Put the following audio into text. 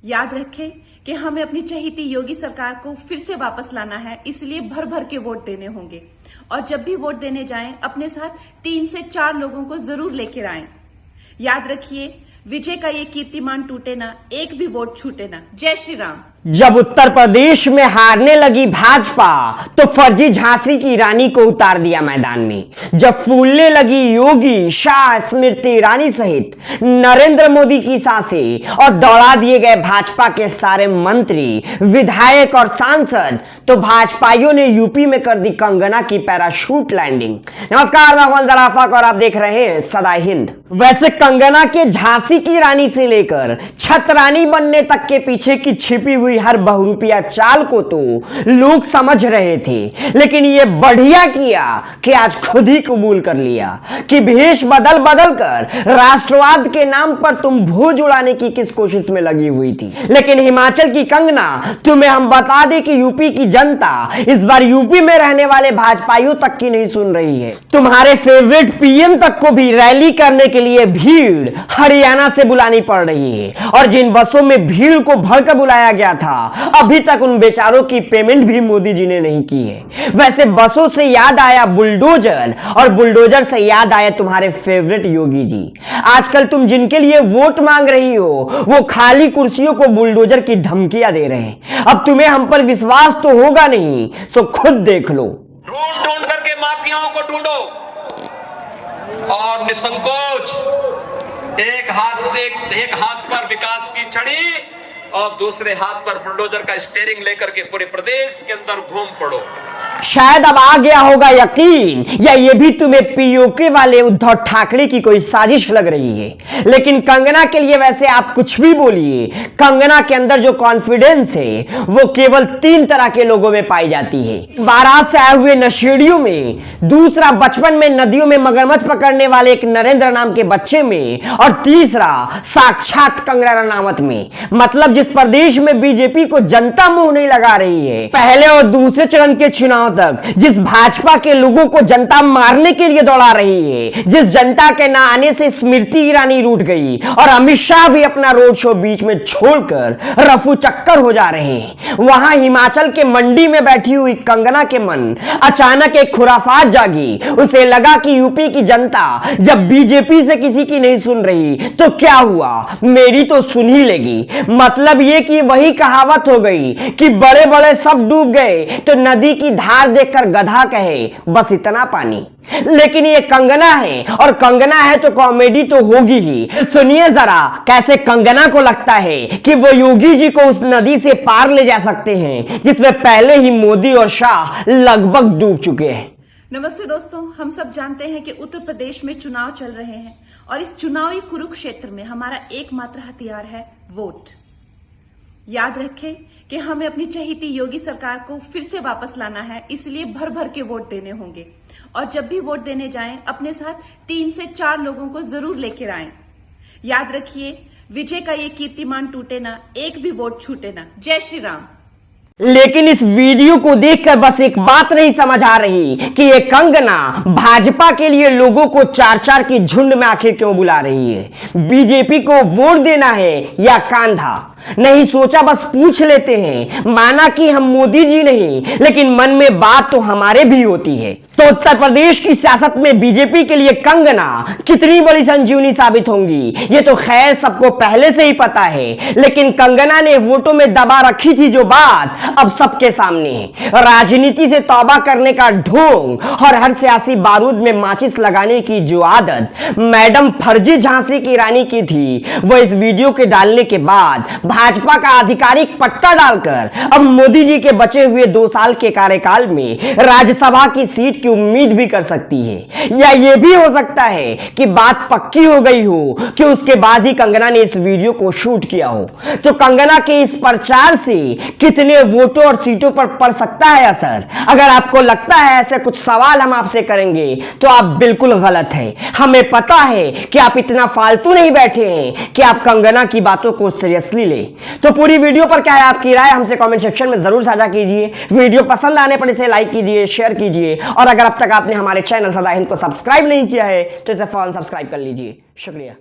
याद रखें कि हमें अपनी चहेती योगी सरकार को फिर से वापस लाना है, इसलिए भर भर के वोट देने होंगे। और जब भी वोट देने जाएं, अपने साथ 3 से 4 लोगों को जरूर लेकर आएं। याद रखिए, विजय का ये कीर्तिमान टूटे ना, एक भी वोट छूटे ना। जय श्री राम। जब उत्तर प्रदेश में हारने लगी भाजपा तो फर्जी झांसी की रानी को उतार दिया मैदान में। जब फूलने लगी योगी, शाह, स्मृति ईरानी सहित नरेंद्र मोदी की सांसें और दौड़ा दिए गए भाजपा के सारे मंत्री, विधायक और सांसद, तो भाजपाइयों ने यूपी में कर दी कंगना की पैराशूट लैंडिंग। नमस्कार, मैं मोहम्मद जराफत और आप देख रहे हैं सदा हिंद। वैसे कंगना के झांसी की रानी से लेकर छतरानी बनने तक के पीछे की छिपी हुई हर बहुरूपिया चाल को तो लोग समझ रहे थे, लेकिन ये बढ़िया किया कि आज खुद ही कबूल कर लिया कि भेष बदल बदल कर राष्ट्रवाद के नाम पर तुम भोज उड़ाने की किस कोशिश में लगी हुई थी। लेकिन हिमाचल की कंगना, तुम्हें हम बता दें कि यूपी की जनता इस बार यूपी में रहने वाले भाजपाइयों तक की नहीं सुन रही है। तुम्हारे फेवरेट पीएम तक को भी रैली करने के लिए भीड़ हरियाणा से बुलानी पड़ रही है। और जिन बसों में भीड़ को भरकर बुलाया गया था, अभी तक उन बेचारों की पेमेंट भी मोदी जी ने नहीं की है। वैसे बसों से याद आया बुलडोजर, और बुलडोजर से याद आया तुम्हारे फेवरेट योगी जी। आजकल तुम जिनके लिए वोट मांग रही हो, वो खाली कुर्सियों को बुलडोजर की धमकियां दे रहे हैं। अब तुम्हें हम पर विश्वास तो होगा नहीं, सो खुद देख लो। ढूंढ ढूंढ करके माफियाओं को ढूंढो और निसंकोच एक हाथ पर विकास की छड़ी और दूसरे हाथ पर बुलडोजर का स्टीयरिंग लेकर के पूरे प्रदेश के अंदर घूम पड़ो। शायद अब आ गया होगा यकीन, या ये भी तुम्हें पीओके वाले उद्धव ठाकरे की कोई साजिश लग रही है। लेकिन कंगना के लिए वैसे आप कुछ भी बोलिए, कंगना के अंदर जो कॉन्फिडेंस है वो केवल 3 तरह के लोगों में पाई जाती है। बारात से आए हुए नशेड़ियों में, दूसरा बचपन में नदियों में मगरमच्छ पकड़ने वाले एक नरेंद्र नाम के बच्चे में, और तीसरा साक्षात कंगना रनावत में। मतलब जिस प्रदेश में बीजेपी को जनता मुंह नहीं लगा रही है, पहले और दूसरे चरण के चुनाव तक जिस भाजपा के लोगों को जनता मारने के लिए दौड़ा रही है, जिस जनता के ना आने से स्मृति ईरानी रूठ गई और अमित शाह भी अपना रोड शो बीच में छोड़कर रफू चक्कर हो जा रहे हैं, वहां हिमाचल के मंडी में बैठी हुई कंगना के मन अचानक एक खुराफात जागी। उसे लगा कि यूपी की जनता जब बीजेपी से किसी की नहीं सुन रही तो क्या हुआ, मेरी तो सुन ही लेगी। मतलब ये कि वही कहावत हो गई कि बड़े बड़े सब डूब गए तो नदी की धार देखकर गधा कहे बस इतना पानी। लेकिन ये कंगना है, और कंगना है तो कॉमेडी तो होगी ही। सुनिए जरा कैसे कंगना को लगता है कि वो योगी जी को उस नदी से पार ले जा सकते हैं जिसमें पहले ही मोदी और शाह लगभग डूब चुके हैं। नमस्ते दोस्तों, हम सब जानते हैं कि उत्तर प्रदेश में चुनाव चल रहे हैं और इस चुनावी कुरुक्षेत्र में हमारा एकमात्र हथियार है वोट। याद रखें कि हमें अपनी चहेती योगी सरकार को फिर से वापस लाना है, इसलिए भर भर के वोट देने होंगे। और जब भी वोट देने जाएं, अपने साथ 3 से 4 लोगों को जरूर लेकर आएं। याद रखिए, विजय का ये कीर्तिमान टूटे ना, एक भी वोट छूटे ना। जय श्री राम। लेकिन इस वीडियो को देखकर बस एक बात नहीं समझ आ रही कि ये कंगना भाजपा के लिए लोगों को 4-4 की झुंड में आखिर क्यों बुला रही है। बीजेपी को वोट देना है या कांधा? नहीं सोचा, बस पूछ लेते हैं। माना कि हम मोदी जी नहीं, लेकिन मन में बात तो हमारे भी होती है। तो उत्तर प्रदेश की सियासत में बीजेपी के लिए कंगना कितनी बड़ी संजीवनी साबित होंगी, ये तो खैर सबको पहले से ही पता है। लेकिन कंगना ने वोटों में दबा रखी थी जो बात अब सबके सामने है। राजनीति से तौबा करने का ढोंग और हर सियासी बारूद में माचिस लगाने की जो आदत मैडम फर्जी झांसी की रानी की थी, वो इस वीडियो के डालने के बाद भाजपा का आधिकारिक पट्टा डालकर अब मोदी जी के बचे हुए 2 साल के कार्यकाल में राज्यसभा की सीट की उम्मीद भी कर सकती है। या यह भी हो सकता है कि बात पक्की हो गई हो कि उसके बाद ही कंगना ने इस वीडियो को शूट किया हो। तो कंगना के इस प्रचार से कितने वोटों और सीटों पर पड़ सकता है असर? अगर आपको लगता है ऐसे कुछ सवाल हम आपसे करेंगे तो आप बिल्कुल गलत हैं। हमें पता है कि आप इतना फालतू नहीं बैठे हैं कि आप कंगना की बातों को सीरियसली ले। तो पूरी वीडियो पर क्या है आपकी राय, हमसे कमेंट सेक्शन में जरूर साझा कीजिए। वीडियो पसंद आने पर इसे लाइक कीजिए, शेयर कीजिए, और अगर अब तक आपने हमारे चैनल सदा हिंद को सब्सक्राइब नहीं किया है तो इसे फौरन सब्सक्राइब कर लीजिए। शुक्रिया।